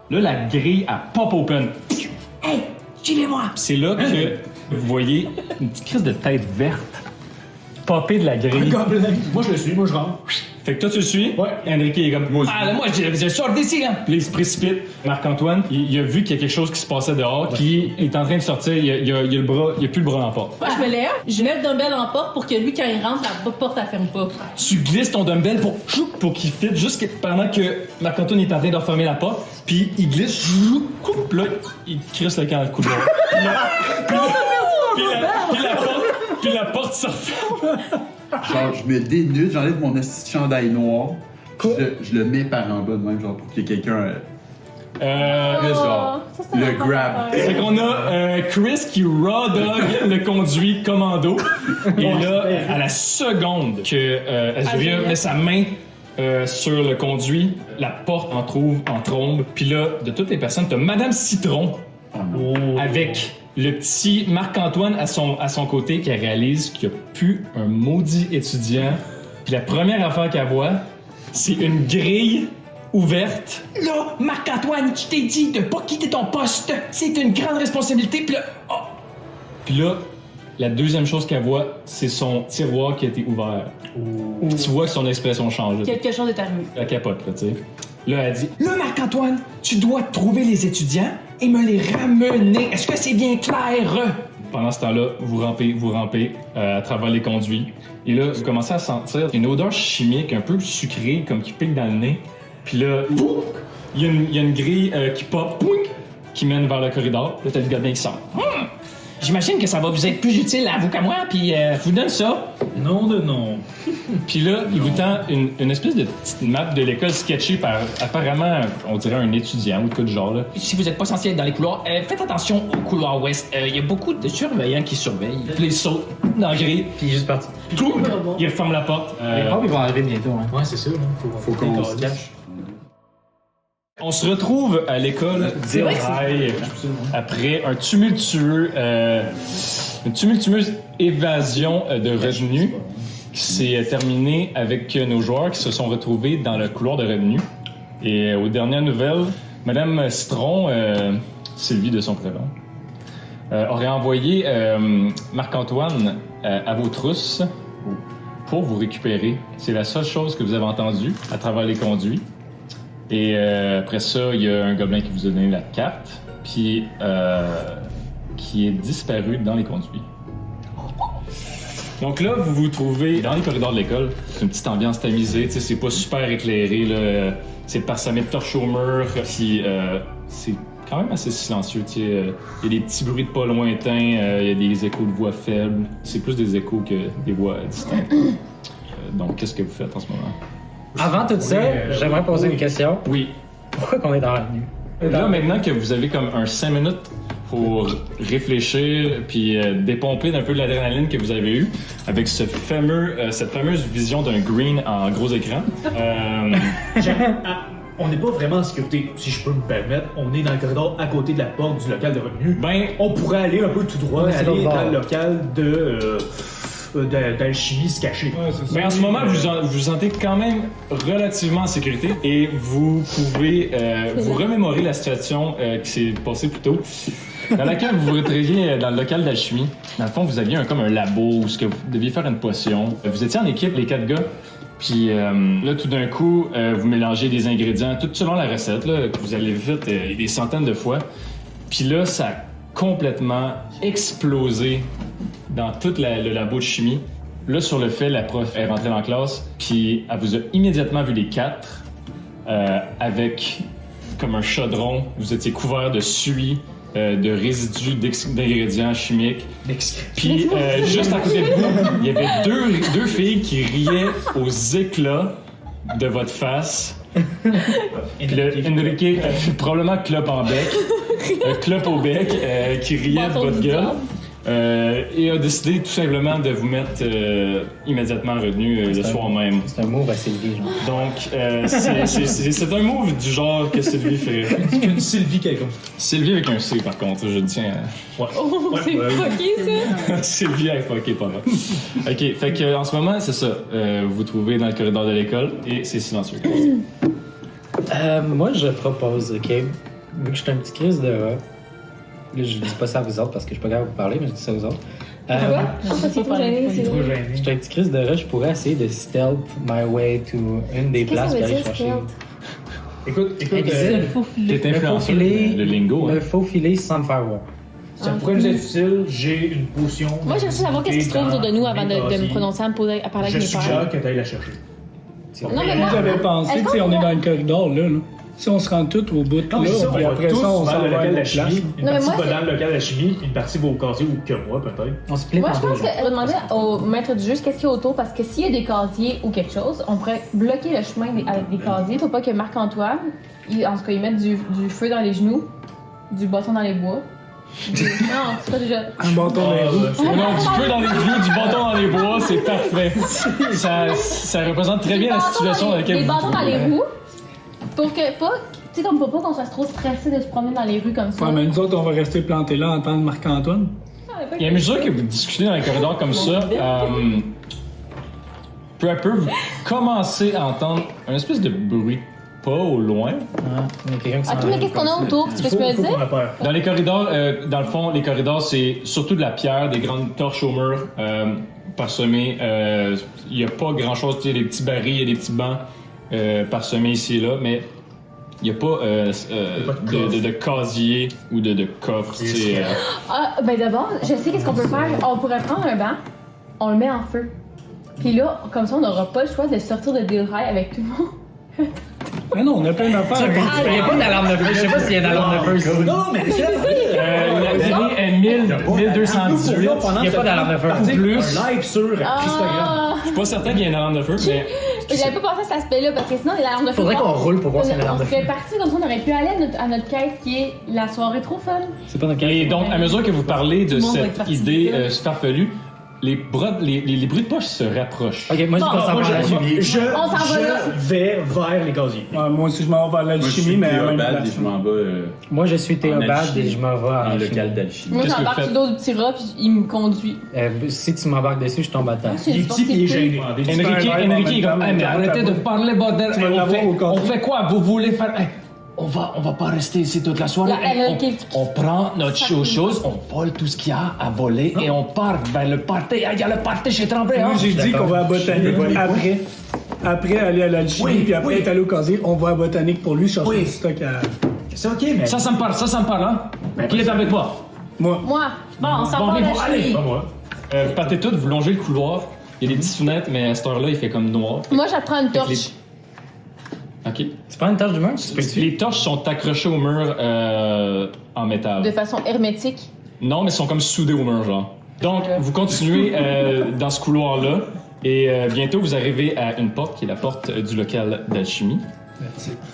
Là, la grille, elle pop open. Hey, suivez-moi! C'est là que vous voyez une petite crise de tête verte popper de la grille. Gobelin. Moi, je le suis, moi, je rentre. Fait que toi, tu le suis. Ouais. Enrique, il est comme. Ah, là, moi, je sors d'ici, là! Puis là, il se précipite. Marc-Antoine, il a vu qu'il y a quelque chose qui se passait dehors, puis il est en train de sortir, il a le bras, il a plus le bras dans la porte. Moi, je me lève, je mets le dumbbell en porte pour que lui, quand il rentre, la porte, elle ferme pas. Tu glisses ton dumbbell pour qu'il fitte juste pendant que Marc-Antoine est en train de refermer la porte, puis il glisse, puis là, il crisse le camp dans le couloir. Puis la porte se referme. Genre, je me dénude, j'enlève mon esti de chandail noir, je le mets par en bas de même, genre, pour qu'il y ait quelqu'un... là, genre, ça, c'est le un grab. Fait qu'on a Chris qui raw dog le conduit commando. Et là, à la seconde que Azuria met sa main sur le conduit, la porte en trombe. Puis là, de toutes les personnes, t'as Madame Citron avec le petit Marc-Antoine à son côté qui réalise qu'il n'y a plus un maudit étudiant. Puis la première affaire qu'elle voit, c'est une grille ouverte. Là, Marc-Antoine, je t'ai dit de pas quitter ton poste! C'est une grande responsabilité, pis là... Oh. Puis là, la deuxième chose qu'elle voit, c'est son tiroir qui a été ouvert. Puis tu vois que son expression change. Quelque chose est arrivé. Elle capote, là, tu sais. Là, elle dit Là, Marc-Antoine, tu dois trouver les étudiants et me les ramener. Est-ce que c'est bien clair? pendant ce temps-là, vous rampez à travers les conduits. Et là, vous commencez à sentir une odeur chimique un peu sucrée, comme qui pique dans le nez. Puis là, il y a une grille qui pop, qui mène vers le corridor. Là, t'as le gobelin qui sort. J'imagine que ça va vous être plus utile à vous qu'à moi, puis je vous donne ça. Non de non. Puis là, il vous tend une espèce de petite map de l'école sketchée par, apparemment, on dirait un étudiant ou tout du genre. Là. Si vous n'êtes pas censé être dans les couloirs, faites attention au couloir ouest. Il y a beaucoup de surveillants qui surveillent. Puis les sautent dans la grille. Puis juste parti. Il referme la porte. Les pauvres, ils vont arriver bientôt. Hein. Ouais, c'est ça. Là. Faut qu'on se cache. On se retrouve à l'école d'Elrail après une tumultueuse évasion de revenus qui s'est terminée avec nos joueurs qui se sont retrouvés dans le couloir de revenus. Et aux dernières nouvelles, Madame Citron, Sylvie de son prénom, aurait envoyé Marc-Antoine à vos trousses pour vous récupérer. C'est la seule chose que vous avez entendue à travers les conduits. Et après ça, il y a un gobelin qui vous a donné la carte, puis qui est disparu dans les conduits. Donc là, vous vous trouvez dans les corridors de l'école. C'est une petite ambiance tamisée, tu sais, c'est pas super éclairé, là. C'est parsemé de torches au mur, puis c'est quand même assez silencieux, tu sais. Il y a des petits bruits de pas lointains, il y a des échos de voix faibles. C'est plus des échos que des voix distinctes. Donc, qu'est-ce que vous faites en ce moment? Avant tout ça, j'aimerais poser une question. Oui. Pourquoi qu'on est dans la nuit? Là, maintenant que vous avez comme un 5 minutes pour réfléchir puis dépomper d'un peu de l'adrénaline que vous avez eue avec cette fameuse vision d'un green en gros écran. On n'est pas vraiment en sécurité, si je peux me permettre. On est dans le corridor à côté de la porte du local de revenus. Ben, On pourrait aller un peu tout droit, Mais c'est aller l'autre dans bord. le local d'alchimie se cacher. mais en ce moment, vous vous sentez quand même relativement en sécurité et vous pouvez vous remémorer la situation qui s'est passée plus tôt, dans laquelle vous vous retrouviez dans le local d'alchimie. Dans le fond, vous aviez comme un labo où vous deviez faire une potion. Vous étiez en équipe, les 4 gars. Puis là, tout d'un coup, vous mélangez des ingrédients, tout selon la recette, là, que vous allez vite des centaines de fois. Puis là, ça a complètement explosé dans tout le labo de chimie. Là, sur le fait, la prof est rentrée dans la classe, puis elle vous a immédiatement vu les 4 avec comme un chaudron. Vous étiez couverts de suie, de résidus d'ingrédients chimiques. Puis juste à côté de vous, il y avait deux filles qui riaient aux éclats de votre face. Puis le Enrique, probablement clope en bec, clope au bec, qui riait de votre gueule. Et a décidé tout simplement de vous mettre immédiatement revenu le soir même. C'est un move à Sylvie, genre. Donc, c'est un move du genre que Sylvie ferait. C'est qu'une Sylvie quelconque. Sylvie avec un C, par contre, je le tiens à... Ouais. Oh, c'est fucké, ça! Sylvie avec fucké, pas mal. OK, fait que en ce moment, c'est ça. Vous vous trouvez dans le corridor de l'école et c'est silencieux. Moi, je propose, OK? vu que je suis un petit crise de rat, là, je dis pas ça à vous autres parce que je suis pas capable de vous parler, mais je dis ça aux autres. Quoi? Ah, c'est trop gêné, c'est Trop vrai. gêné. Je suis un petit crise de rat, je pourrais essayer de stealth my way to une des Qu'est-ce places que pour ça veut aller dire, chercher. stealth? Écoute, Invisible. Faux filet. T'es influencé le lingo, hein. Me faufiler sans me faire voir. ça pourrait nous être utile. J'ai une potion. Moi, j'aimerais savoir qu'est-ce qui se trouve autour de nous avant de me prononcer, à me poser, à parler Je avec mes suggère pères. que tu ailles la chercher. Non, mais moi, J'avais pensé, est-ce tu sais, qu'on on est pourrait- dans le corridor, là. Si on se rend tout au bout, Non, mais ça, là, on puis va après tous ça, on vers s'en le va à local de la une chimie. place. Une Non, mais partie moi, va dans le local de la chimie, une partie va au casier ou que moi, peut-être. On se split Moi, en je deux. pense que demander au maître du jeu qu'est-ce qu'il y a autour, parce que s'il y a des casiers ou quelque chose, on pourrait bloquer le chemin avec des casiers pour pas que Marc-Antoine, en tout cas, il mette du feu dans les genoux, du bâton dans les bois. Non, c'est pas déjà. Un bâton dans les roues. Non, du feu dans les genoux, du bâton dans les bois, c'est parfait. Ça représente très bien la situation dans laquelle Des vous bâtons dans trouvez. les roues, pour que pas. Tu sais, comme pour pas qu'on soit trop stressé de se promener dans les rues comme ça. Ouais, mais nous autres, on va rester plantés là en tant que Marc-Antoine. Il y a une mesure que vous discutez dans les corridors comme ça. Peu à peu, vous commencez à entendre un espèce de bruit pas au loin. Ah, il y a quelqu'un qui s'en Ok, mais qu'est-ce qu'on a autour? Tu peux me Faut qu'on dire? a peur. Dans les corridors, dans le fond, les corridors, c'est surtout de la pierre, des grandes torches au mur parsemées. Il n'y a pas grand-chose, tu sais, des petits barils, il y a des petits bancs parsemés ici et là, mais il n'y a pas, de casier ou de coffre. Tu sais, Ah, ben d'abord, je sais qu'est-ce qu'on peut faire. On pourrait prendre un banc, on le met en feu. Puis là, comme ça, on n'aura pas le choix de sortir de Deal High avec tout le monde. Mais non, on a plein d'affaires. Il n'y a pas d'alarme de feu. Je sais pas s'il y a une alarme de feu ici. Non, mais c'est la télé est 1218. Il n'y a pas d'alarme de feu. Ou plus. un live sur Christogram. Ah! Je suis pas certain qu'il y ait une alarme de feu, mais J'avais pas pensé à cet aspect-là parce que sinon, l'alarme de feu. Faudrait qu'on roule pour voir s'il y a une alarme de On feu. serait parti comme ça, on aurait pu aller à notre quête qui est la soirée trop fun. C'est pas dans Et quel. donc, à mesure que vous parlez de le monde va être cette parti idée de là. farfelue, les bruits de poche se rapprochent. Ok, moi je Bon, pense Moi, à la chimie. On s'en va là. je vais vers les casiers. Ouais, moi aussi, je m'en vais à Moi, je l'alchimie, suis mais à la même Théobald et place. je m'en vais Moi je suis en Théobald alchimie. et je m'en vais en à local d'alchimie. Moi, Qu'est-ce que j'embarque vous sur le dos du petit rat puis il me conduit. Si tu m'embarques dessus, je tombe à terre. J'ai Il est une petit et il est sportive gêné. Enrique est comme, mais arrêtez de parler, bordel. Tu vas On l'avoir au casier. fait quoi? Vous voulez faire... On va pas rester ici toute la soirée. La Enrique. On prend notre chose, on vole tout ce qu'il y a à voler et on part vers le party. Ah, il y a le party chez Tremblay, hein? Moi, j'ai dit qu'on va à Botanique après. Après aller à l'alchimie, puis après être allé au casier, on va à Botanique pour lui chercher du stock à. C'est ok, mais. Ça me parle, hein? Qui est avec moi? Moi. Moi. Bon, on s'en Bon, va mais la bon, allez. chimie. Pas moi. Vous partez toutes, vous longez le couloir. Il y a des petites fenêtres, mais à cette heure-là, il fait comme noir. Moi, j'apprends une torche. OK. Tu prends une tâche d'humain? Les torches sont accrochées au mur en métal. De façon hermétique. Non, mais elles sont comme soudées au mur, genre. Donc, vous continuez dans ce couloir-là, et bientôt, vous arrivez à une porte, qui est la porte du local d'alchimie.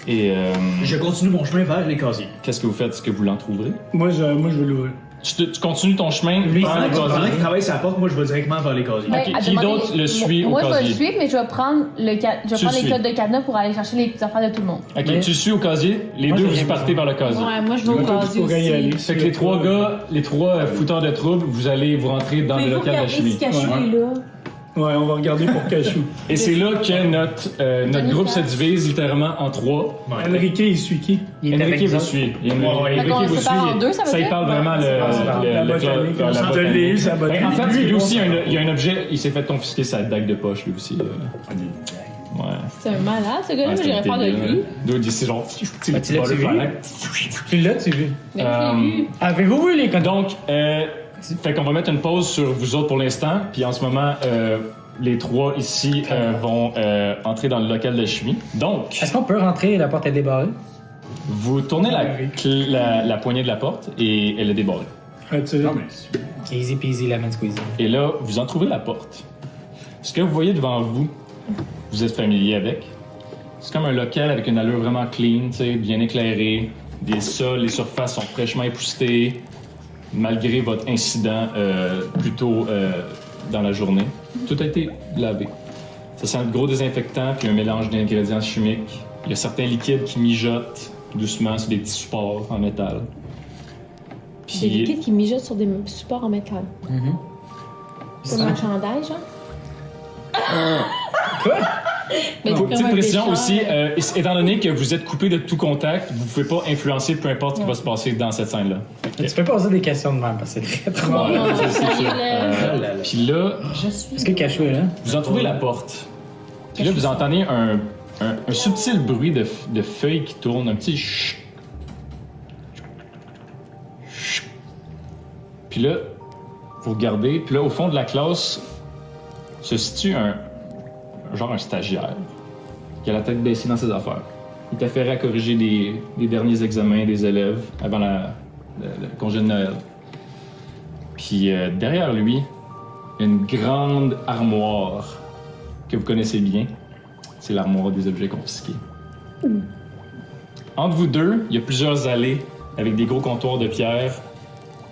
Et Je continue mon chemin vers les casiers. qu'est-ce que vous faites? Est-ce que vous l'entrouverez? Moi, je veux l'ouvrir. Tu continues ton chemin vers le Pendant casier. qu'il travaille sur la porte, moi, je vais directement vers les casiers. Ben, Ok, à qui demander- d'autre le suit au Moi, je vais casier? le suivre, mais je vais prendre, je vais Tu prendre le les suis. codes de cadenas pour aller chercher les affaires de tout le monde. Ok, Mais- tu le suis au casier. Les Moi, deux, j'ai vous rien partez vers le casier. Ouais, moi je vais au Toi, tu casier pourrais y aller. aussi. Fait que les trois gars, les trois fouteurs de troubles, vous allez vous rentrer dans le Pouvez-vous local regarder d'alchimie. si Cachou est là? Ouais, on va regarder pour Cachou. Et c'est là que notre groupe se divise littéralement en trois. Enrique, il suit qui? Il est avec Enrique nous vous autres. suit. Fait qu'on se sépare en deux, ça veut il dire? parle vraiment La botanique. la Je l'ai eu, sa Ben, en botanique. fait, lui aussi, il y a un objet, il s'est fait confisquer sa dague de poche, lui aussi. Ouais. C'est un malade, ce gars-là, Ouais, mais j'irais peur de lui. D'autres ici, genre, tu Ben, tu l'as-tu vu? Tu l'as-tu vu? Mais je l'ai vu. Avez-vous vu les codes? Donc, fait qu'on va mettre une pause sur vous autres pour l'instant, puis en ce moment, les trois ici vont entrer dans le local de chimie. Donc, Est-ce qu'on peut rentrer? La porte est débarrée. vous tournez la poignée de la porte et elle est débarrée. As-tu- Easy peasy lemon squeezy. Et là, vous entrouvez la porte. Ce que vous voyez devant vous, vous êtes familier avec. C'est comme un local avec une allure vraiment clean, tu sais, bien éclairé. Des sols, les surfaces sont fraîchement époustées, malgré votre incident plus tôt dans la journée. Tout a été lavé. Ça sent le gros désinfectant puis un mélange d'ingrédients chimiques. Il y a certains liquides qui mijotent doucement sur des petits supports en métal. Des Puis, liquides qui mijotent sur des supports en métal. Comme un chandail, genre. Quoi? Mais Petite vraiment précision pécheur. aussi, étant donné que vous êtes coupé de tout contact, vous pouvez pas influencer peu importe ce qui va se passer dans cette scène-là. Tu peux poser des questions de même parce que c'est très trop. Oh, c'est sûr. le- Puis là, Je suis. Est-ce que Cachou est là? vous en trouvez la porte. Puis là, vous entendez un subtil bruit de feuilles qui tournent, un petit chut. Puis là, vous regardez, puis là, au fond de la classe, se situe un stagiaire qui a la tête baissée dans ses affaires. Il t'affaire à corriger les derniers examens des élèves avant le congé de Noël. Puis derrière lui, il y a une grande armoire que vous connaissez bien. C'est l'armoire des objets confisqués. Entre vous deux, il y a plusieurs allées avec des gros comptoirs de pierre.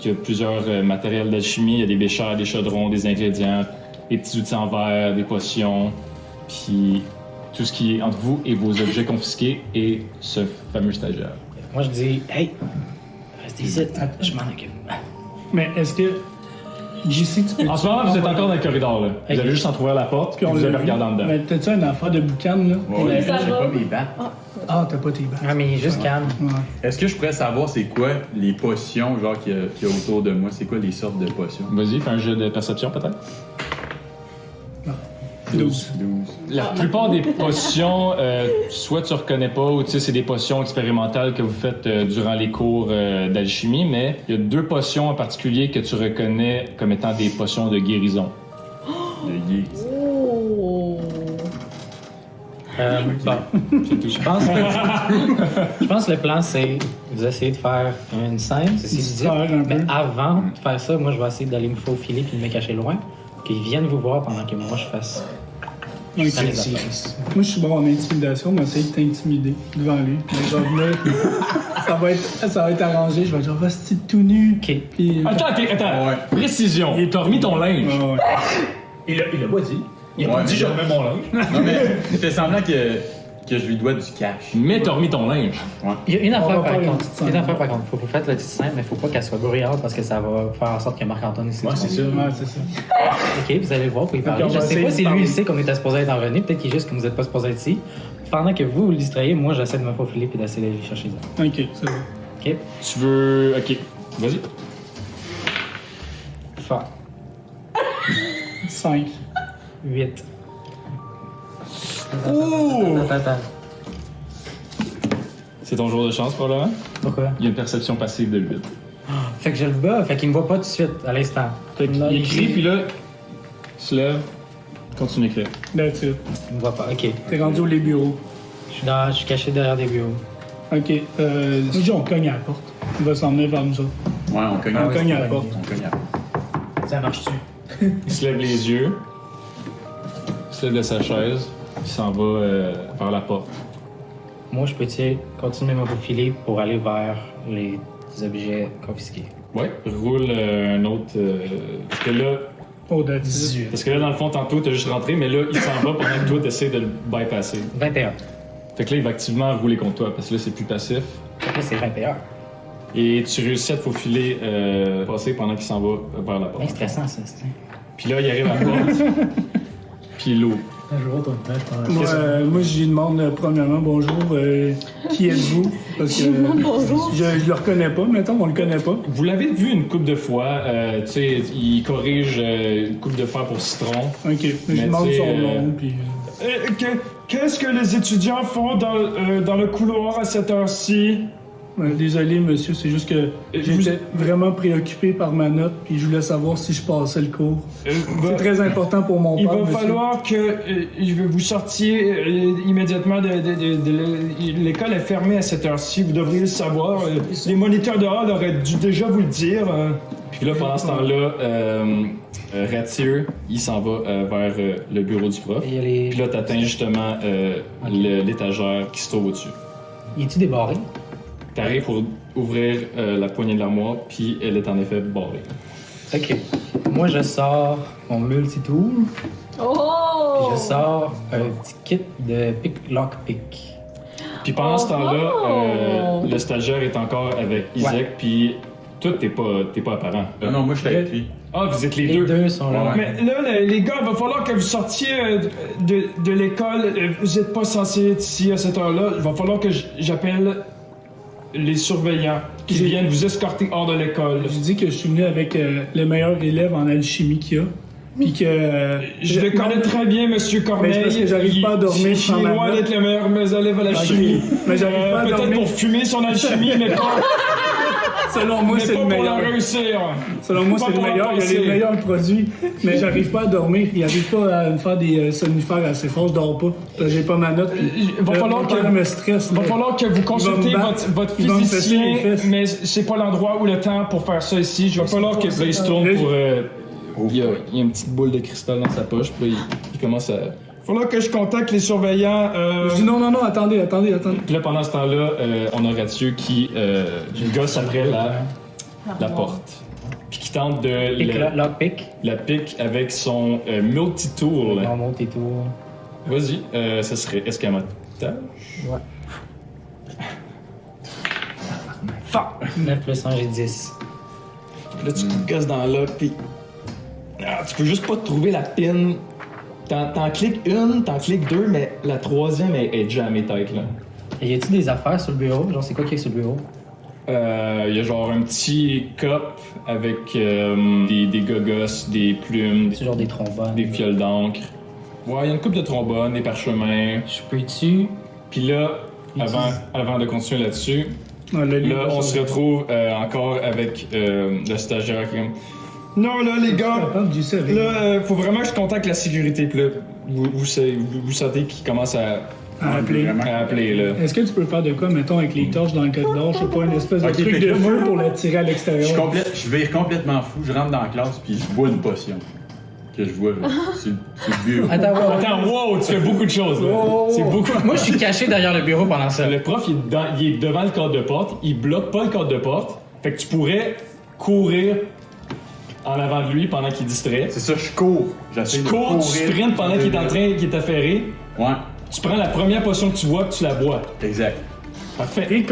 Il y a plusieurs matériels d'alchimie. Il y a des béchères, des chaudrons, des ingrédients, des petits outils en verre, des potions. Puis tout ce qui est entre vous et vos objets confisqués et ce fameux stagiaire. Moi, je dis, hey, restez ici, je m'en occupe. Mais est-ce que. JC, tu peux. En ce moment, vous êtes encore dans le corridor. Là. Vous Ok. avez juste entrouvert la porte puis on vous l'a avez vu. regardé en dedans. Mais t'as-tu une affaire de boucan, là? Ouais, Ça j'ai va. pas mes battes. Ah, t'as pas tes battes. Ah, mais juste calme. Ouais. Est-ce que je pourrais savoir c'est quoi les potions genre qu'il y a autour de moi? C'est quoi les sortes de potions? Vas-y, fais un jeu de perception peut-être. 12. La plupart des potions, soit tu reconnais pas, ou tu sais, c'est des potions expérimentales que vous faites durant les cours d'alchimie, mais il y a 2 potions en particulier que tu reconnais comme étant des potions de guérison. De guise. Oh. Bon, je pense que le plan, c'est vous essayez de faire une scène, c'est ce que vous dites. Faire un peu. Mais avant de faire ça, moi, je vais essayer d'aller me faufiler puis de me cacher loin, qu'ils viennent vous voir pendant que moi, je fasse. Ok. dans les affaires. Moi, je suis bon en intimidation, mais essayer de t'intimider devant lui. Puis je vais venir, puis ça va être arrangé. Je vais dire, vas-y, tout nu. Ok. Puis. Attends. Ouais. Précision. T'as remis ton linge. Ouais, ouais. Il l'a pas dit. Il a Ouais, pas dit mais je là- remets mon linge. Non mais il fait semblant que je lui dois du cash. Mais t'as remis ton linge. Il y a une On affaire va par faire une contre. petite scène. Une affaire par contre. Faut que vous faites la petite scène, mais faut pas qu'elle soit bruyante parce que ça va faire en sorte que Marc-Antoine ici. Ouais, c'est ça. Ouais, c'est ça. Ok, vous allez le voir, vous pouvez parler. on Je va sais essayer pas de si lui parler. il sait qu'on était supposé être en revenu, peut-être qu'il est juste que vous êtes pas supposé être ici. Pendant que vous le distrayez, moi j'essaie de me faufiler puis d'essayer d'aller chercher ça. Ok, c'est bon. Ok? Tu veux. Ok. Vas-y. Fa. 5. 8. Ouh! Attends. C'est ton jour de chance, probablement. Pourquoi? Il y a une perception passive de 8. Fait que je le bats, fait qu'il me voit pas tout de suite à l'instant. Il écrit, puis là, il se lève, continue d'écrire. That's it. Il me voit pas, ok. T'es rendu les bureaux. Je suis caché derrière des bureaux. Ok, nous dis, on cogne à la porte. Il va s'en venir vers nous autres. Ouais, on cogne On cogne à la porte. On cogne à la porte. Ça marche-tu? Il se lève les yeux, il se lève de sa chaise, il s'en va vers la porte. Moi, je peux continuer me faufiler pour aller vers les objets confisqués. Ouais. Roule un autre. Parce que là, Oh, that's it. Parce que là, dans le fond, tantôt, t'as juste rentré, mais là, il s'en va pendant que toi, t'essaies de le bypasser. 21. Fait que là, il va activement rouler contre toi, parce que là, c'est plus passif. Fait que là, c'est 21. Et tu réussis à te faufiler, passer pendant qu'il s'en va vers la C'est porte. stressant, ça. c'est- Puis là, il arrive à la porte, puis l'eau. Je vois ton image pendant Moi, je lui demande premièrement bonjour, qui êtes-vous? Parce que Bonjour. je le reconnais pas, mettons, on le connaît pas. Vous l'avez vu une couple de fois, tu sais, il corrige une coupe de fer pour citron. Ok, je Mais lui demande tu sais, son nom, puis. Qu'est-ce que les étudiants font dans le couloir à cette heure-ci? Désolé, monsieur, c'est juste que j'étais vraiment préoccupé par ma note, puis je voulais savoir si je passais le cours. C'est très important pour mon Il père, va monsieur. falloir que vous sortiez immédiatement de l'école est fermée à cette heure-ci. Vous devriez le savoir. Les moniteurs dehors auraient dû déjà vous le dire. Puis là, pendant ce temps-là, Ratir, il s'en va vers le bureau du prof. Et il y a les... Puis là, t'atteins justement l'étagère qui se trouve au-dessus. Il est-tu débarré? T'arrives pour ouvrir la poignée de l'armoire, puis elle est en effet barrée. Ok. Moi, je sors mon multi-tool, Oh! puis je sors un petit kit de pick-lock-pick. Puis pendant ce temps-là, Oh! le stagiaire est encore avec Isaac, puis Toi, t'es pas apparent. Non, moi, je suis avec lui. Ah, vous êtes les Les deux. deux sont là. Ouais. Mais là, les gars, il va falloir que vous sortiez de l'école. Vous êtes pas censés être ici à cette heure-là. Il va falloir que j'appelle les surveillants qui J'ai- viennent vous escorter hors de l'école. Je dis que je suis venu avec le meilleur élève en alchimie qu'il y a. Puis que. Je le connais très bien, Monsieur Corneille. Mais c'est parce que j'arrive pas à dormir Il sans est ma loin note. d'être le meilleur élève à la Ok. chimie. Mais j'arrive pas à Peut-être dormir. pour fumer son alchimie, mais pas, Selon moi, mais c'est pas le pour la meilleur. réussir. Selon moi, Pas c'est le pour la meilleur. Il y a passer. les meilleurs produits. Mais j'arrive pas à dormir. Il arrive pas à me faire des somnifères assez forts. Je dors pas. Parce que j'ai pas ma note. Puis Il va falloir mon que- père me stresse. Il va mais- falloir que vous consultez Il va me battre. votre Il va me fesser physicien, les fesses. mais c'est pas l'endroit ou le temps pour faire ça ici. Il va falloir que... Là, il se tourne Là, pour. Il y a une petite boule de cristal dans sa poche, puis là, il commence à. Falloir que je contacte les surveillants. Je dis non, attendez. Puis là, pendant ce temps-là, on a Rathieu qui gosse après la porte. Puis qui tente de Pick, lockpick. la pique avec son multi-tool. On monte et tout. Vas-y, ça serait escamotage. Ouais. 9 plus 1, j'ai 10. Puis là, tu gosses dans là, puis. Tu peux juste pas trouver la pin. T'en cliques une, t'en cliques deux, mais la troisième est jamais tête, là. Et y a-tu des affaires sur le bureau? Genre, c'est quoi qu'il y a sur le bureau? Il y a genre un petit cup avec des gogos, des plumes, C'est genre des trombones. des fioles d'encre. Ouais, il y a une coupe de trombones, des parchemins. Je peux-tu? Puis là, avant de continuer là-dessus, Ah, le là, livre, on ça, se retrouve encore avec le stagiaire qui est comme... Non, là, les Je suis gars, capable de glisser avec. là, faut vraiment que je contacte la sécurité. Puis là, Vous sentez qu'il commence à appeler. appeler, là. Est-ce que tu peux faire de quoi, mettons, avec les torches dans le corridor? Je sais pas, une espèce de Ok, truc fait de que feu moi, pour la tirer à l'extérieur. Je vire complètement fou. Je rentre dans la classe, puis je bois une potion. Que je vois, là, sur le bureau. Attends, ouais. Attends, wow, tu fais beaucoup de choses, là. C'est beaucoup. Moi, je suis caché derrière le bureau pendant ça. Le prof, il est devant le cadre de porte, il bloque pas le cadre de porte, fait que tu pourrais courir en avant de lui pendant qu'il distrait. C'est ça, je cours. J'essaie Tu de cours, tu courir. sprintes pendant qu'il est en train, qu'il est affairé. Ouais, Tu prends la première potion que tu vois, puis tu la bois. exact. Parfait. Et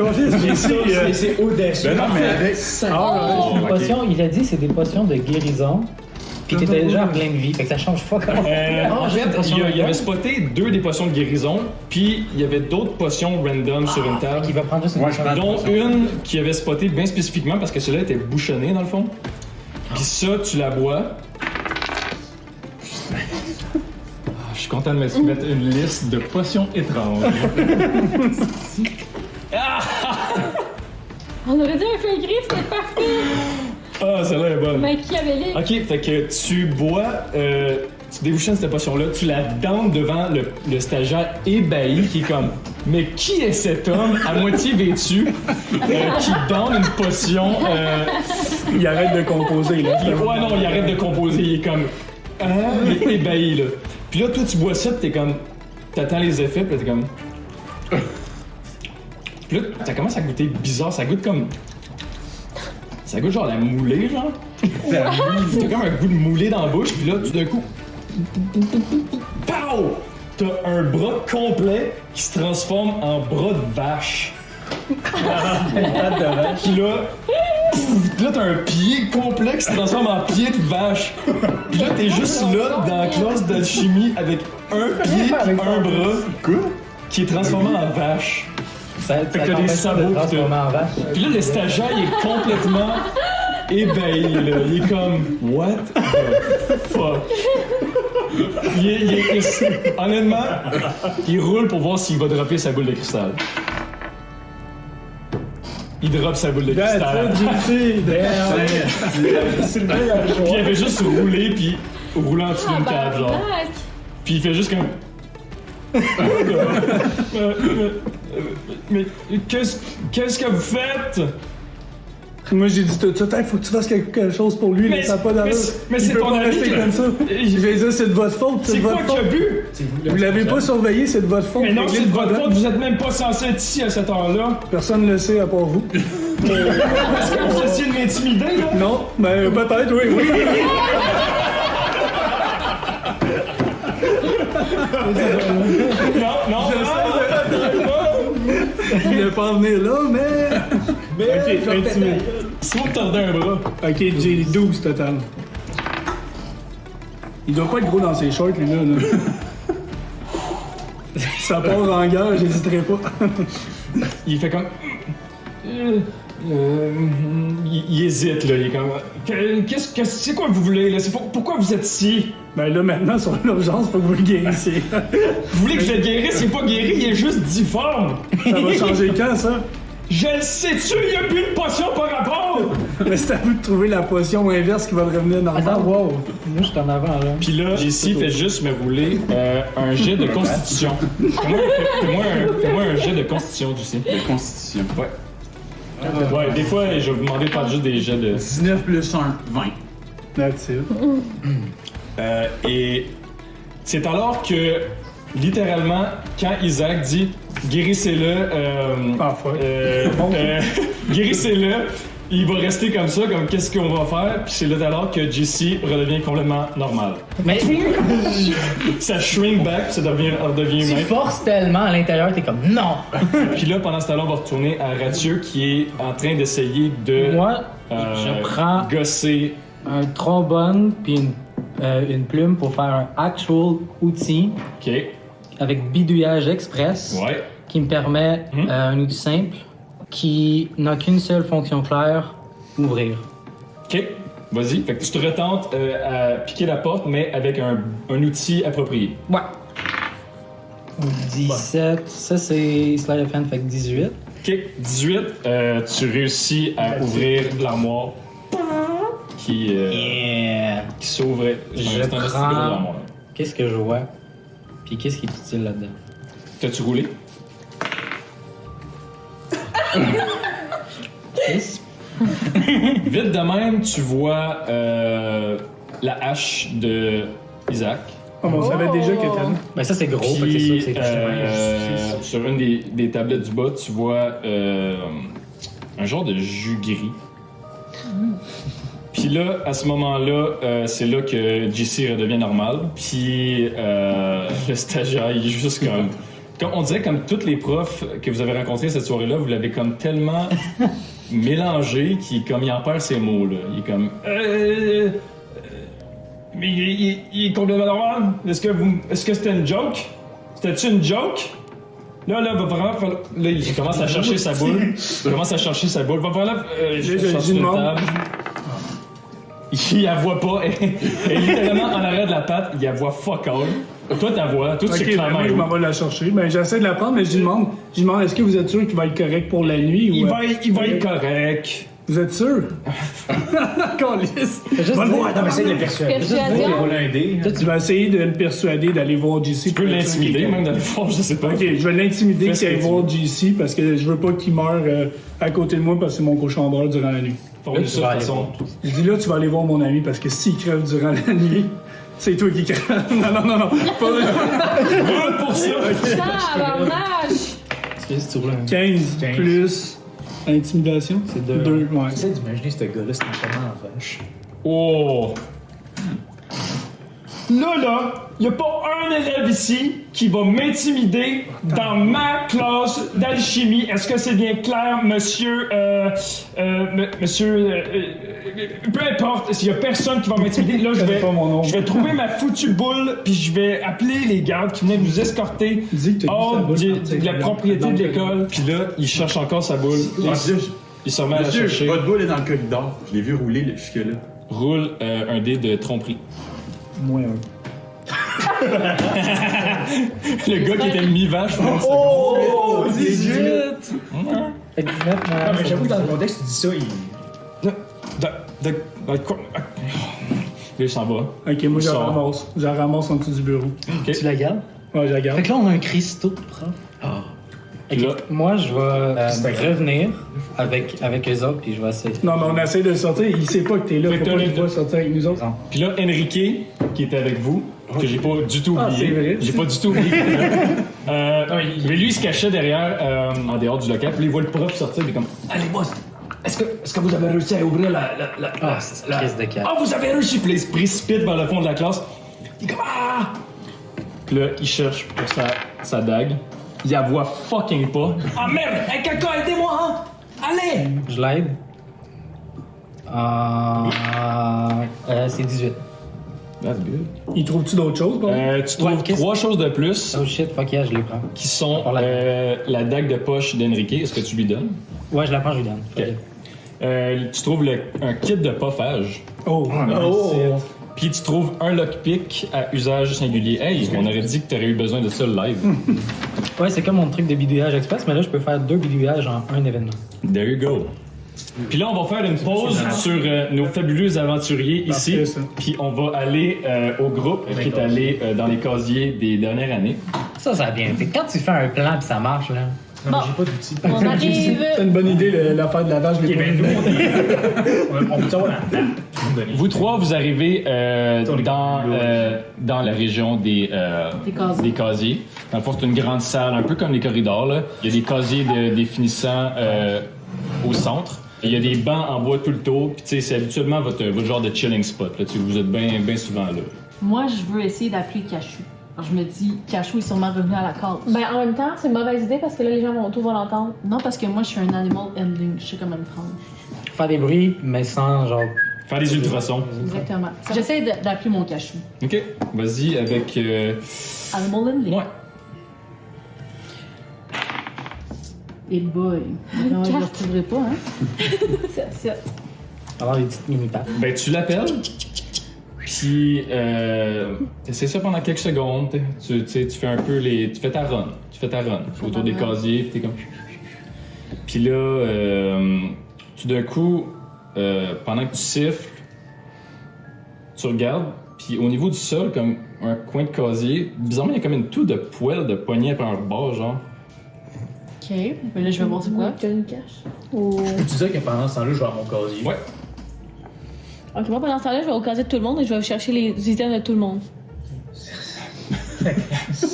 c'est audacieux. Ben non, mais avec. C'est Oh! des potions, il a dit c'est des potions de guérison. Puis t'étais déjà en pleine vie, fait que ça change pas quand même. En fait, potion il random. avait spoté 2 des potions de guérison, puis il y avait d'autres potions random sur une table. Il va prendre juste une Ouais, je potion. prends- Dont une qui avait spoté bien spécifiquement parce que celle-là était bouchonnée dans le fond. Puis ça, tu la bois. Je suis content de me mettre une liste de potions étranges. On aurait dit un feu gris, c'était parfait! Ah, celle-là est bonne. Machiavélique! Ok, fait que tu bois, tu débouchonnes cette potion-là, tu la donnes devant le stagiaire ébahi qui est comme mais qui est cet homme à moitié vêtu qui donne une potion Il arrête de composer, là. ouais, non, il arrête de composer, il est comme il est ébahi, là. Puis là, toi, tu bois ça, pis t'es comme t'attends les effets, pis là, t'es comme puis là, ça commence à goûter bizarre, ça goûte comme ça goûte genre la moulée, genre. T'as comme un goût de moulée dans la bouche, puis là, tout d'un coup, pow! T'as un bras complet qui se transforme en bras de vache. Puis là, t'as un pied complet qui se transforme en pied de vache. Puis là, t'es juste là dans la classe d'alchimie avec un pied et un bras qui est transformé en vache. Ça que t'as des t'empêche pas sabots, de transformer en vache. Puis là, le stagiaire, il est complètement ébahi, là. Il est comme, what the fuck? Honnêtement, il roule pour voir s'il va dropper sa boule de cristal. Il drop sa boule de cristal. C'est le meilleur Puis il joueur. avait juste roulé, puis roulé en dessous d'une table, genre. Tabarnak. Puis il fait juste comme... Mais qu'est-ce que vous faites? Moi, j'ai dit tout ça. Faut que tu fasses quelque chose pour lui. Mais là, ça n'a pas d'allure. mais Il c'est peut ton pas ami rester qui- comme ça. Je vais dire, c'est de votre faute. C'est de quoi votre qui a faute. bu? Vous l'avez pas surveillé, c'est de votre faute. Mais non, Réglez c'est le de votre problème. faute, vous êtes même pas censé être ici à cette heure-là. Personne ne le sait à part vous. Est-ce que vous essayez de m'intimider, là? Non, mais peut-être, oui. Non, non, non! Je voulais pas en venir là, mais. Ok, intimidé. Si vous tordez un bras. Ok, j'ai 12 total. Il doit pas être gros dans ses shorts, lui, là. Ça part en guerre, j'hésiterai pas. Il fait comme. Il hésite, là. Il est comme. C'est quoi que vous voulez, là? Pourquoi vous êtes ici? Ben là, maintenant, sur l'urgence, faut que vous le guérissiez. Vous voulez que je le guérisse? Il est pas guéri, il est juste difforme. Ça va changer quand, ça? Je le sais-tu? Il y a plus de potion par rapport! Mais c'est à vous de trouver la potion inverse qui va le revenir normal. Attends, wow. Moi, je suis en avant, là. Puis là, JC fait juste me rouler un jet de constitution. Fais-moi un jet de constitution, JC. De constitution. Ouais. Ouais, des fois, je vais vous demander de faire juste des jets de... 19 plus 1, 20. That's it. Et c'est alors que, littéralement, quand Isaac dit « guérissez-le guérissez-le », il va rester comme ça, comme qu'est-ce qu'on va faire, puis c'est là alors que JC redevient complètement normal. Mais Ça shrink back, puis ça devient tu humain. forces tellement à l'intérieur, t'es comme non! Puis là, pendant ce temps-là, on va retourner à Rathieu qui est en train d'essayer de Moi, je prends gosser. un trombone puis une plume pour faire un actual outil OK. avec bidouillage express Ouais. qui me permet un outil simple qui n'a qu'une seule fonction claire, ouvrir. OK. Vas-y. Fait que tu te retentes à piquer la porte, mais avec un outil approprié. Ouais. 17, ça c'est Slide of Hand, fait que 18. OK. 18. Tu réussis à ouvrir l'armoire qui s'ouvre. Je C'est un prends- vestibule de l'armoire. Qu'est-ce que je vois? Puis qu'est-ce qui est utile là-dedans? T'as-tu roulé? 6. Vite de même, tu vois la hache de Isaac. Oh, mais on savait déjà qu'elle était là. Ben ça c'est gros, fait que c'est sûr Puis, que c'est sur une des tablettes du bas, tu vois un genre de jus gris. Puis là, à ce moment-là, c'est là que JC redevient normal. Puis le stagiaire, il est juste comme on dirait comme tous les profs que vous avez rencontrés cette soirée-là, vous l'avez comme tellement mélangé qu'il en perd ses mots, là. Il est comme... mais il est complètement normal. Est-ce que c'était une joke? C'était-tu une joke? Là, va vraiment falloir... Là, il commence à chercher sa boule. Il commence à chercher sa boule. Va falloir... je sors sur une table. Il la voit pas. Elle est littéralement en arrière de la patte. Il la voit fuck all. Toi, ta voix. Toi, tu sais Ok, ben clairement moi, je où. m'en vais la chercher. Ben, j'essaie de la prendre, mais je lui demande, est-ce que vous êtes sûr qu'il va être correct pour la nuit? Il ou, va être correct. Vous êtes sûr? Câlisse. Va le voir, attends, essaye de le persuader. Persuasion. Roule un dé. Tu vas essayer de le persuader d'aller voir JC. Tu peux l'intimider, même dans le fond, je sais pas. Ok, je vais l'intimider Fais ce qu'il aille que tu voir JC parce que je veux pas qu'il meure à côté de moi parce que c'est mon cochambreur durant la nuit. Formule ça de toute façon. Je dis là, tu vas aller voir mon ami parce que s'il crève durant la nuit, c'est toi qui crève. Non. Roule pour ça. Tabarnache! Qu'est-ce que tu roules? 15 plus intimidation. C'est 2. 2, ouais. J'essaie d'imaginer ce gars-là, c'est tellement en vache. Oh! Là, y a pas un élève ici qui va m'intimider dans ma classe d'alchimie. Est-ce que c'est bien clair, monsieur? Peu importe, s'il y a personne qui va m'intimider, là, pas mon nom. je vais trouver ma foutue boule, puis je vais appeler les gardes qui venaient nous escorter Dis que t'as vu sa hors boule de la propriété de l'école. Puis là, il cherche encore sa boule. Il se remet à la Monsieur, chercher. votre boule est dans le corridor. Je l'ai vu rouler jusque-là. Roule un dé de tromperie. Moins 1. Le gars qui était mi-vache. Oh! 18! Fait que 19, Ah, mais j'avoue, dans le contexte, tu dis ça, il. Dans quoi? Là, il s'en va. Ok, moi je la Sors. ramasse. Je la ramasse en dessous du bureau. Tu la gardes? Ouais, je la garde. Fait que là, on a un cristaux, prof. Puis là, Moi, je vais revenir avec les autres, puis je vais essayer. Non, mais on essaie de le sortir. Il sait pas que t'es là. Fait Faut que pas t'as qu'il les va sortir avec nous autres. Non. puis là, Enrique, qui était avec vous, que j'ai pas du tout Ah, oublié. c'est vrai. J'ai pas du tout oublié. Mais lui, il se cachait derrière, en dehors du local. Puis là, il voit le prof sortir, il est comme allez, boss, est-ce que vous avez réussi à ouvrir la c'est une crise de cœur. Ah, vous avez réussi! Puis là, il se précipite vers le fond de la classe. Il est comme ah! Puis là, il cherche pour sa dague. il la voit fucking pas. Ah merde! Hey, Kaka, aidez-moi, hein! Allez! Je l'aide. C'est 18. That's good. Il trouve-tu d'autres choses, bon? Tu trouves qu'est-ce- 3 choses de plus Oh shit, fuck yeah, je les prends. qui sont Par la- la dague de poche d'Enrique. Est-ce que tu lui donnes? Ouais, je la prends, je lui donne. Ok. Tu trouves un kit de poffage. Oh! Puis tu trouves un lockpick à usage singulier. Hey, on aurait dit que t'aurais eu besoin de ça live. Ouais, c'est comme mon truc de bidouillage express, mais là, je peux faire 2 bidouillages en un événement. There you go. Puis là, on va faire une pause sur nos fabuleux aventuriers ici. Parfait, ça. Puis on va aller au groupe qui est allé dans les casiers des dernières années. Ça a bien été. Quand tu fais un plan pis ça marche, là. Non, Bon. mais j'ai pas d'outils. On arrive. T'as une bonne idée, l'affaire de lavage, je l'ai Ok, pas ben nous, vu. on peut savoir la map. Vous trois, vous arrivez dans la région des casiers. Dans le fond, c'est une grande salle, un peu comme les corridors. Là. Il y a des casiers définissants au centre. Il y a des bancs en bois tout le tour. Puis, tu sais, c'est habituellement votre genre de chilling spot. Là. Tu sais, vous êtes bien souvent là. Moi, je veux essayer d'appeler Cachou. Alors, je me dis, Cachou est sûrement revenu à la case. Ben, en même temps, c'est une mauvaise idée parce que là, les gens autour vont l'entendre. Non, parce que moi, je suis un animal handling. Je sais comment me prendre. Faire des bruits, mais sans genre. Faire des ultrasons. Exactement. J'essaie d'appeler mon Cachou. OK. Vas-y avec... Animal handling. Ouais. Et boy. Non, je ne le retrouverai pas, hein. C'est Avoir des petites mini-pattes. Ben, tu l'appelles. Puis, c'est ça pendant quelques secondes. Tu fais un peu les... Tu fais ta run. Autour des casiers. Puis t'es comme... Puis là, tout d'un coup, pendant que tu siffles, tu regardes. Puis au niveau du sol, comme un coin de casier, bizarrement, il y a comme une toux de poêle de poignée par un bord, genre. OK. Mais là, je vais voir c'est quoi. une cache. Oh. Tu disais que pendant ce temps-là, je vais à mon casier. Ouais. Ok, moi pendant ce temps-là, je vais au casier de tout le monde et je vais chercher les items de tout le monde.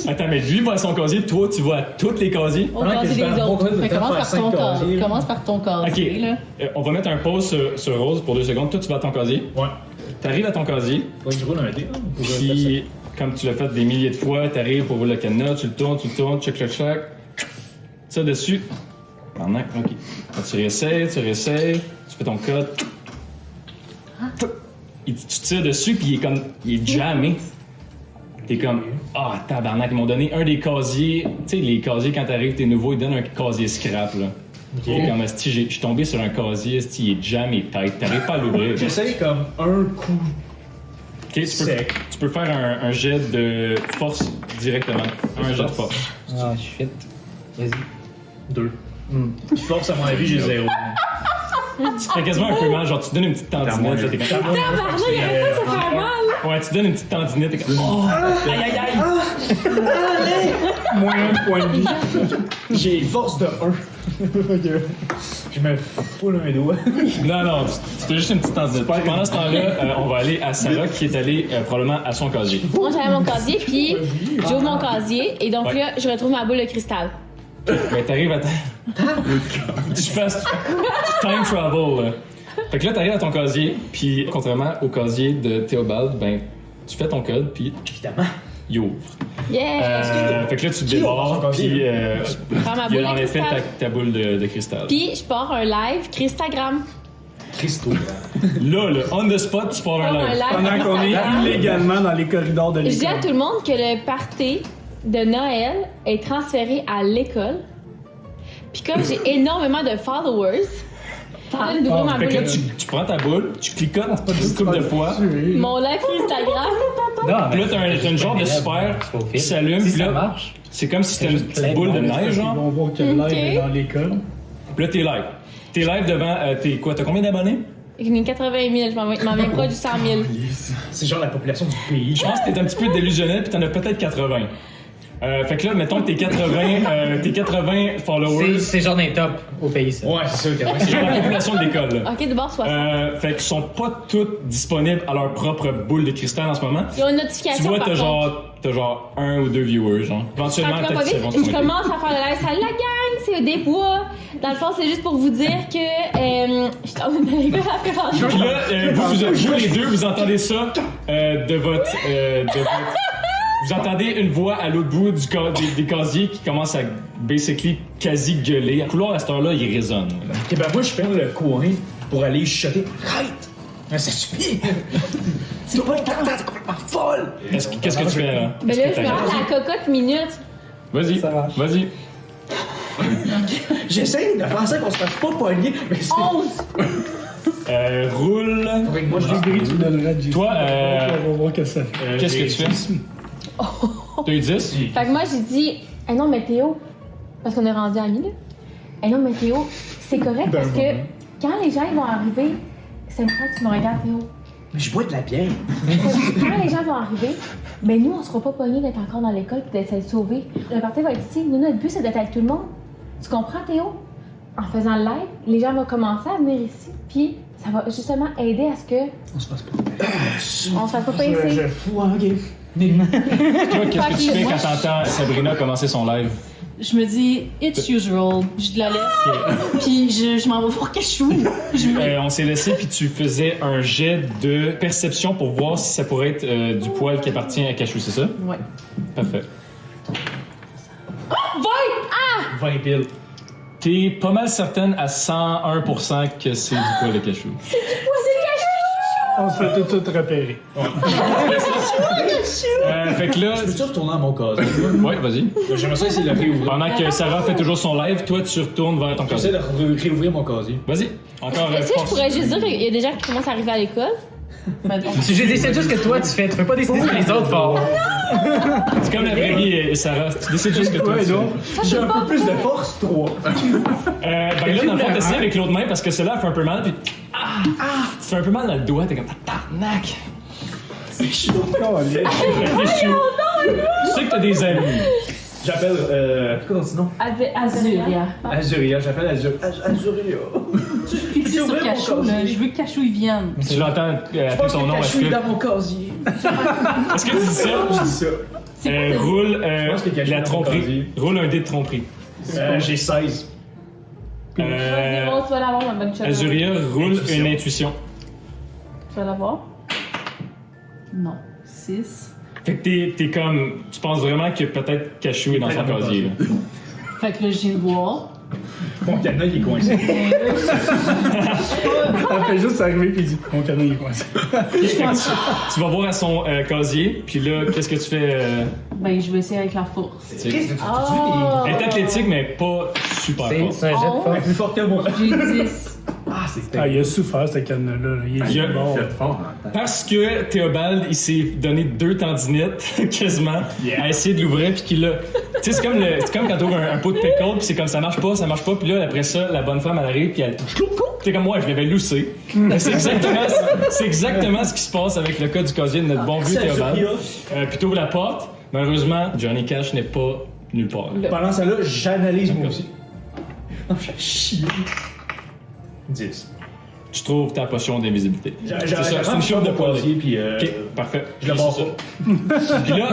Attends, mais lui va à son casier, toi, tu vas à tous les casiers. Au Pendant que casier je vais des à mon autres. casier, Fait, je vais commence faire par ton 5 casier. casiers. Commence par ton casier, là. On va mettre un pause sur Rose pour 2 secondes. Toi, tu vas à ton casier. Ouais. T'arrives à ton casier. Faut que je roule un dé. hein, pour Puis, comme tu l'as fait des milliers de fois, t'arrives pour rouler le cadenas, tu le tournes, check. Ça dessus. Pendant que, ok. Là, tu réessayes, tu fais ton code. Tu tires dessus, puis il est jammé. T'es comme, ah, tabarnak, ils m'ont donné un des casiers. Tu sais, les casiers, quand t'arrives, t'es nouveau, ils donnent un casier scrap, là. T'es comme, esti, je suis tombé sur un casier, esti, il est jammé tight. T'arrives pas à l'ouvrir. J'essaye comme un coup. Ok, Sec. tu peux faire un jet de force directement. Un jet de force. Ah, shit. Vas-y. 2. Force, à mon avis, j'ai 0. Tu te fais quasiment un peu mal, genre tu te donnes une petite tendinette, là, t'es comme... Ouais, tu te donnes une petite tendinette, t'es comme... Oh! Aïe! Moins un point de vie. J'ai force de 1. Je me foule un doigt. Non, tu fais juste une petite tendinette. Pendant ce temps-là, on va aller à Sarah qui est allée probablement à son casier. Moi, j'avais mon casier, puis j'ouvre mon casier et donc Ouais. là, je retrouve ma boule de cristal. Ben, t'arrives à tu fais time travel, là. Fait que là, t'arrives à ton casier, puis contrairement au casier de Théobald, ben, tu fais ton code, puis Évidemment. il ouvre. Yeah! Fait que là, tu te Qui ouvre débarres, son casier, puis Je prends ma il y boule a en de effet cristal. ta boule de cristal. Puis je pars un live Christagram. Christo. Là, on the spot, tu pars un live. Pendant qu'on est illégalement dans les corridors de Je dis à l'école. tout le monde que le party de Noël est transféré à l'école. Puis comme j'ai énormément de followers, t'as une d'ouvrir ma Fait que là, boule. tu prends ta boule, tu clicotes une couple de fois, Mon live Instagram. Non, puis là, t'as une genre de super qui s'allume, Si puis ça là, marche. c'est comme si c'était une juste petite plein boule de de neige, Ils genre. vont voir que l'air Ok. est dans l'école. Puis là, t'es live. T'es live devant, t'es quoi, t'as combien d'abonnés? J'en ai 80 000, je m'en viens pas du 100 000. C'est genre la population du pays. Je pense que t'es un petit peu délusionnel, puis t'en as peut-être 80. Fait que là, mettons que t'es 80 followers. C'est genre d'un top au pays, ça. Ouais, c'est sûr. C'est genre la population de l'école, là. Ok, d'abord 60. Fait qu'ils sont pas toutes disponibles à leur propre boule de cristal en ce moment. Ils ont une Tu notification vois, par contre. t'as genre 1 ou 2 viewers, genre. Éventuellement, Tranquillement, peut-être pas qu'ils vont se vite, je pointer. commence à faire le live. Salut la gang, c'est des bois. Dans le fond, c'est juste pour vous dire que je suis en train d'aller à la conférence. Puis là, vous les deux, vous entendez ça de votre Vous entendez une voix à l'autre bout des casiers qui commence à basically quasi gueuler. Le couloir à cette heure-là, il résonne. Et ben moi, je perds le coin pour aller chuchoter. Arrête! Ça suffit! C'est pas le temps, t'es complètement folle! Qu'est-ce que tu fais là? Ben là, je me rends à la cocotte minute. Vas-y, Ça marche. vas-y. J'essaie de penser qu'on se fasse pas pogner, mais c'est... 11! Roule. Moi, je Gris, tu me donneras de Toi, On va voir que ça fait. qu'est-ce que tu fais? T'as eu 10? Fait que moi, j'ai dit, non, mais Théo, parce qu'on est rendu amis, là. Non, mais Théo, c'est correct parce que quand les gens ils vont arriver, c'est important que tu me regardes, Théo. Mais je bois de la bière. Quand les gens vont arriver, ben nous, on sera pas pognés d'être encore dans l'école et d'être sauvés. Le party va être ici. Nous, notre but, c'est d'être avec tout le monde. Tu comprends, Théo? En faisant le live, les gens vont commencer à venir ici, puis ça va justement aider à ce que On se passe pas. on se fasse pas pincer. Ouais, ok. Toi, qu'est-ce que tu fais quand t'entends Sabrina commencer son live? Je me dis, it's usual. Je la laisse. Puis je m'en vais voir Cachou. On s'est laissé, puis tu faisais un jet de perception pour voir si ça pourrait être du poil qui appartient à Cachou, c'est ça? Ouais. Parfait. 20 piles. T'es pas mal certaine à 101% que c'est du poil de Cachou. On se fait tout repérer. Fait que là... Peux-tu retourner à mon casier? Ouais, vas-y. J'aimerais ça essayer de le réouvrir. Pendant que Sarah fait toujours son live, toi, tu retournes vers ton J'essaie casier. de réouvrir mon casier. Vas-y. Encore Est-ce que je force. pourrais juste dire qu'il y a des gens qui commencent à arriver à l'école? Je décide juste que toi tu fais. Tu peux pas décider ce que les autres font. C'est comme la vraie vie, Sarah. Tu décides juste que toi, tu fais. J'ai un peu plus de force, 3. Ben là, dans le fond, t'essayes avec l'autre main parce que celle-là, elle fait un peu mal, puis... Tu fais un peu mal dans le doigt, t'es comme... Tabarnak! C'est chaud. T'es chaud. Tu sais que t'as des amis. J'appelle, c'est quoi ton nom? Azuria. Azuria, j'appelle Azuria. Puis tu sur Cachou, là. Je veux que Cachou y vienne. Tu l'entends appeler ton nom, est-ce que... dans mon casier. Est-ce que tu dis ça? Je dis ça. Roule pense que Cachou la dans mon tromperie. casier. Roule un dé de tromperie. J'ai 16. Tu vas l'avoir, ma bonne chum. Azuria, roule Intuition. une intuition. Tu vas l'avoir? Non. 6. Fait que t'es comme... Tu penses vraiment que peut-être Cachou est dans son casier, là. Fait que là, je viens de voir. Mon cadenas, il est coincé. Elle fait juste arriver puis il dit mon canon il est coincé. Tu vas voir à son casier, puis là, qu'est-ce que tu fais? Ben, je vais essayer avec la force. Elle est athlétique, mais pas super forte. C'est un jet de Elle est force. plus forte que moi. J'ai 10. Ah, c'est Ah, il a souffert ce cadenas-là. Il Il a- est mort. Parce que Théobald, il s'est donné 2 tendinites, quasiment, à essayer de l'ouvrir, puis qu'il a... Tu sais, c'est comme quand t'ouvres un pot de pickle, puis c'est comme ça marche pas, puis là, après ça, la bonne femme, elle arrive, puis elle... T'es comme moi, je l'avais loussé. C'est exactement ce qui se passe avec le cas du casier de notre bon vieux Théobald. Puis t'ouvres la porte, malheureusement, Johnny Cash n'est pas nulle part. Pendant ça là, j'analyse moi aussi. Non, j'ai chier. 10. Tu trouves ta potion d'invisibilité. J'ai C'est ça, c'est une chute de poids. puis Ok, parfait. je le mords C'est pas. ça. Puis là,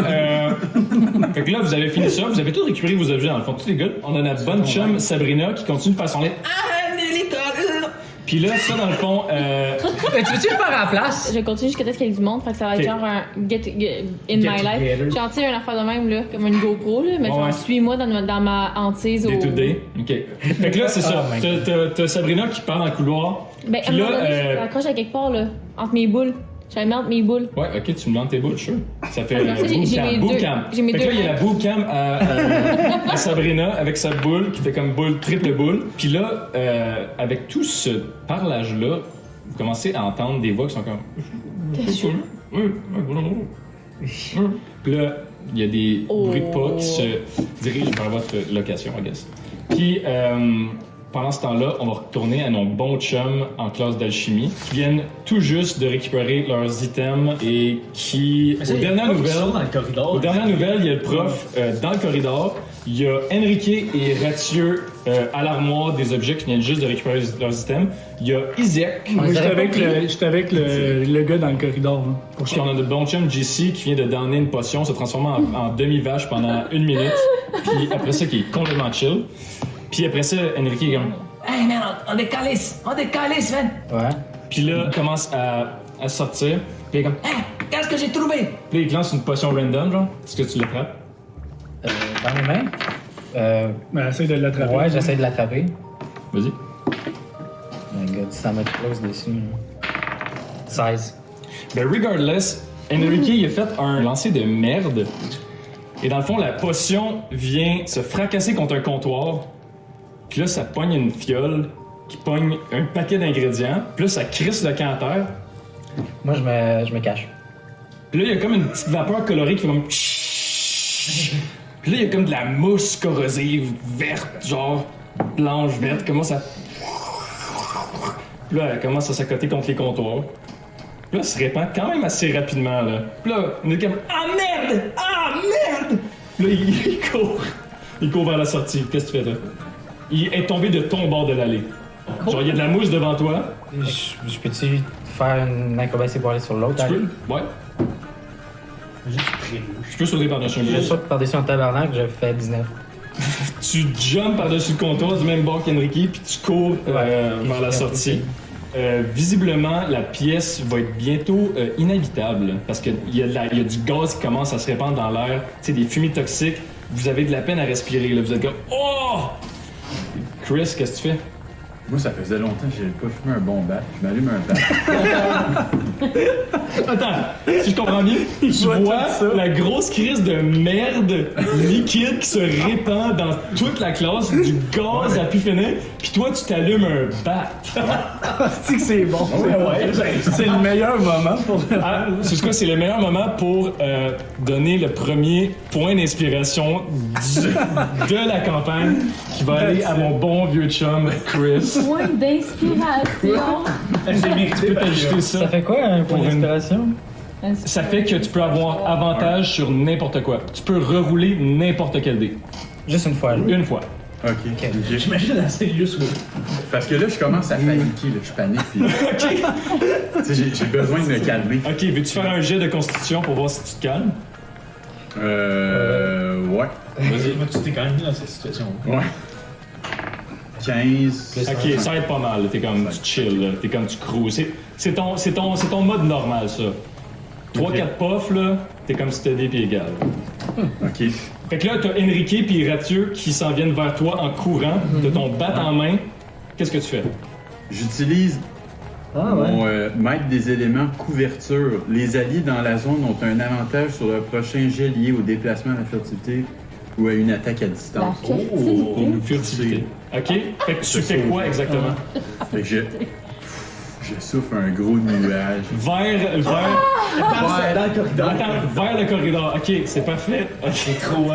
fait que là, vous avez fini ça, vous avez tous récupéré vos objets dans le fond, tous les gars. On a notre bonne chum Sabrina qui continue de faire son lit. Puis là, ça dans le fond, Tu veux-tu le faire à la place? Je continue jusqu'à ce qu'il y ait du monde, fait que ça va être Ok. genre un get in my life. together. Genre, tu sais, une affaire de même, là, comme une GoPro, là, mais Ouais. genre, suis-moi dans ma hantise day au... to day. Ok. Fait que là, c'est ça. T'as Sabrina qui part dans le couloir. Ben, à un Puis moment là, donné, je l'accroche à quelque part, là, entre mes boules. J'avais mis entre mes boules. Ouais, ok, tu me demandes tes boules, sure. Ça fait Ah, j'ai mes boot deux- camp. j'ai mes Fait que deux là, il y a la boot camp à Sabrina avec sa boule qui fait comme boule, triple boule. Puis là, avec tout ce parlage-là, vous commencez à entendre des voix qui sont comme. Puis là, il y a des bruits de pas qui se dirigent vers votre location, I guess. Puis, pendant ce temps-là, on va retourner à nos bons chums en classe d'alchimie qui viennent tout juste de récupérer leurs items et qui, aux dernières dans nouvelles, le corridor. aux dernières nouvelles, il y a le prof dans le corridor, il y a Enrique et Rathieu à l'armoire des objets qui viennent juste de récupérer leurs items, il y a Isaac, Moi, j'étais avec le gars dans le corridor. Hein. puis on a notre bon chum JC qui vient de donner une potion, se transformant en demi-vache pendant 1 minute, puis après ça qui est complètement chill. Puis après ça, Enrique est comme Hey man, on décalisse, man! Ouais. puis là, il commence à sortir. Puis il est comme Qu'est-ce que j'ai trouvé? Puis là, il te lance une potion random, genre. Est-ce que tu l'attrapes? Dans mes mains. Ben, essaye de l'attraper. Ouais, j'essaie de l'attraper. Vas-y. Oh my god, ça me close dessus. 16. Ben, regardless, Enrique, il a fait un lancer de merde. Et dans le fond, la potion vient se fracasser contre un comptoir. Puis là, ça pogne une fiole qui pogne un paquet d'ingrédients. Puis là, ça crisse le camp à terre. Moi, je me cache. Puis là, il y a comme une petite vapeur colorée qui fait comme... Puis là, il y a comme de la mousse corrosive, verte, genre blanche, verte, commence à... Puis là, elle commence à s'accoter contre les comptoirs. Puis là, elle se répand quand même assez rapidement, là. Puis là, on est comme... Ah merde! Ah merde! Puis là, il court. Il court vers la sortie. Qu'est-ce que tu fais, toi? Il est tombé de ton bord de l'allée. Genre, il y a de la mousse devant toi. Je peux-tu faire une acrobatie pour aller sur l'autre? Tu peux? Ouais. Je peux sauter par-dessus un Je mur. saute par-dessus un tabernacle, je fais 19. Tu jumps par-dessus le comptoir du même bord qu'Enrique, puis tu cours vers la sortie. Visiblement, la pièce va être bientôt inhabitable parce qu'il y a du gaz qui commence à se répandre dans l'air, tu sais, des fumées toxiques. Vous avez de la peine à respirer, là. Vous êtes comme « Oh! » Chris, qu'est-ce que tu fais? Moi, ça faisait longtemps que j'avais pas fumé un bon bat. Je m'allume un bat. Attends, si je comprends bien, tu vois la grosse crise de merde liquide qui se répand dans toute la classe, du gaz à pu finir, puis toi, tu t'allumes un bat. C'est que c'est bon. C'est le meilleur moment pour le Ah, c'est quoi? C'est le meilleur moment pour donner le premier point d'inspiration de la campagne qui va aller à mon bon vieux chum Chris. Point d'inspiration. Tu peux t'ajouter Ça ça. fait quoi un point Pour une- d'inspiration? Ça fait que tu peux avoir avantage sur n'importe quoi. Tu peux rerouler n'importe quel dé. Juste une fois. Une fois. Ok. J'imagine la Sirius, oui. Parce que là, je commence à paniquer, là. Je panique. Puis, tu sais, j'ai besoin de me calmer. Ok, veux-tu faire un jet de constitution pour voir si tu te calmes? Ouais. Vas-y. Moi, tu t'es quand même mis dans cette situation. Ouais. 15. Ok, ça aide pas mal. T'es comme tu chill, là. T'es comme tu cruises. C'est ton mode normal, ça. 3-4 puffs, là, t'es comme si t'étais des pieds égales. Ok. Fait que là, t'as Enrique puis Rathieu qui s'en viennent vers toi en courant. T'as ton bat en main. Qu'est-ce que tu fais? J'utilise mon maître des éléments couverture. Les alliés dans la zone ont un avantage sur le prochain jet lié au déplacement à la furtivité ou à une attaque à distance. La furtivité. Pour une furtivité. Ok? Fait que tu fais quoi exactement? Fait que je souffle un gros nuage. Vers Dans le corridor. Attends, vers le corridor. Ok, c'est parfait. Ok, trop.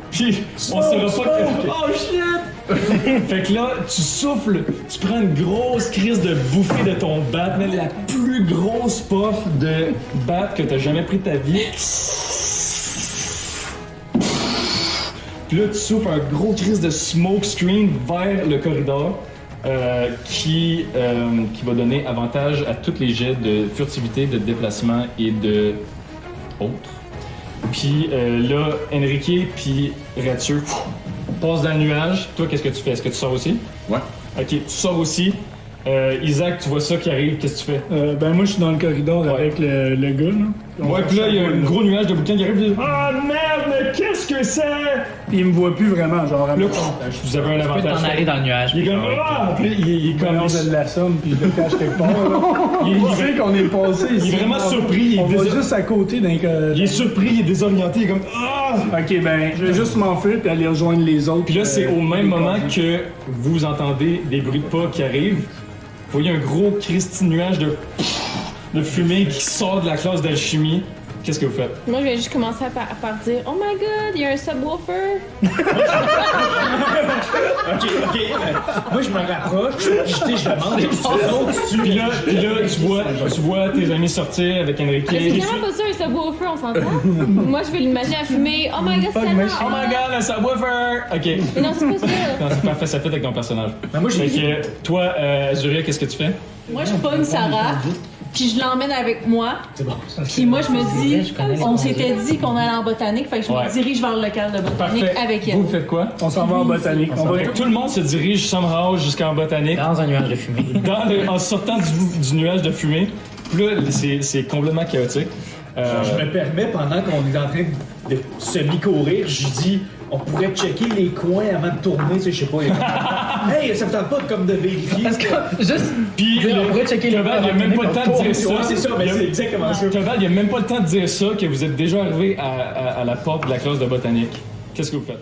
Puis, on saura pas que. Oh shit! Fait que là, tu souffles, tu prends une grosse crise de bouffée de ton bat, mais la plus grosse puff de bat que t'as jamais pris de ta vie. Puis là, tu souffles un gros crise de smoke screen vers le corridor. Qui va donner avantage à tous les jets de furtivité, de déplacement et de autres. Puis là, Enrique puis Rathieu passent dans le nuage. Toi, qu'est-ce que tu fais? Est-ce que tu sors aussi? Ouais. Ok, tu sors aussi. Isaac, tu vois ça qui arrive, qu'est-ce que tu fais? Ben moi je suis dans le corridor avec le gars là. Ouais, puis là, il y a un gros nuage de bouquins qui arrive. Puis, ah merde, mais qu'est-ce que c'est? Puis il me voit plus vraiment, genre à Là, vous avez un Tu peux avantage. t'en aller dans le nuage. Il est comme, ah! Puis là, il est comme. comme je l'assomme puis je le cache quelque part. Là. Il sait qu'on est passé ici. Il est vraiment surpris. On Il va est juste à côté d'un il est surpris, il est désorienté, il est comme, ah! Ok, ben je vais juste m'enfuir puis aller rejoindre les autres. Puis là, c'est au même les moment casiers. que vous entendez des bruits de pas qui arrivent. Vous voyez un gros Christy nuage de fumée qui sort de la classe d'alchimie. Qu'est-ce que vous faites? Moi, je vais juste commencer par dire Oh my god, il y a un subwoofer. Ok. Moi, je me rapproche, puis je demande et Puis là, tu vois tes amis sortir avec Enrique. Mais c'est vraiment pas ça, un subwoofer, on s'entend? Moi, je vais l'imaginer à fumer. Oh my god, c'est tellement Oh my god, un subwoofer! Ok. Mais non, c'est pas ça. Non, c'est parfait, ça fait avec ton personnage. Mais moi, Fait j'ai que toi, Azuria, qu'est-ce que tu fais? Moi, je pogne Sarah, puis je l'emmène avec moi. C'est bon. Puis moi, je me dis, je connais les on s'était dit qu'on allait en botanique, fait que je Ouais. me dirige vers le local de botanique Parfait. avec elle. Vous faites quoi? On s'en va en botanique. On va Fait que tout le monde se dirige somehow jusqu'en botanique. Dans un nuage de fumée. En sortant du nuage de fumée, Puis là, c'est complètement chaotique. Je me permets, pendant qu'on est en train de semi-courir, je dis, on pourrait checker les coins avant de tourner, tu sais, je sais pas. Hey, ça me tente pas comme de vérifier. Parce que, juste, Puis on pourrait checker les Keval, il a même pas le temps de dire ça. Ouais, c'est ça, mais c'est exactement ça. Keval, il a même pas le temps de dire ça que vous êtes déjà arrivé à la porte de la classe de botanique. Qu'est-ce que vous faites?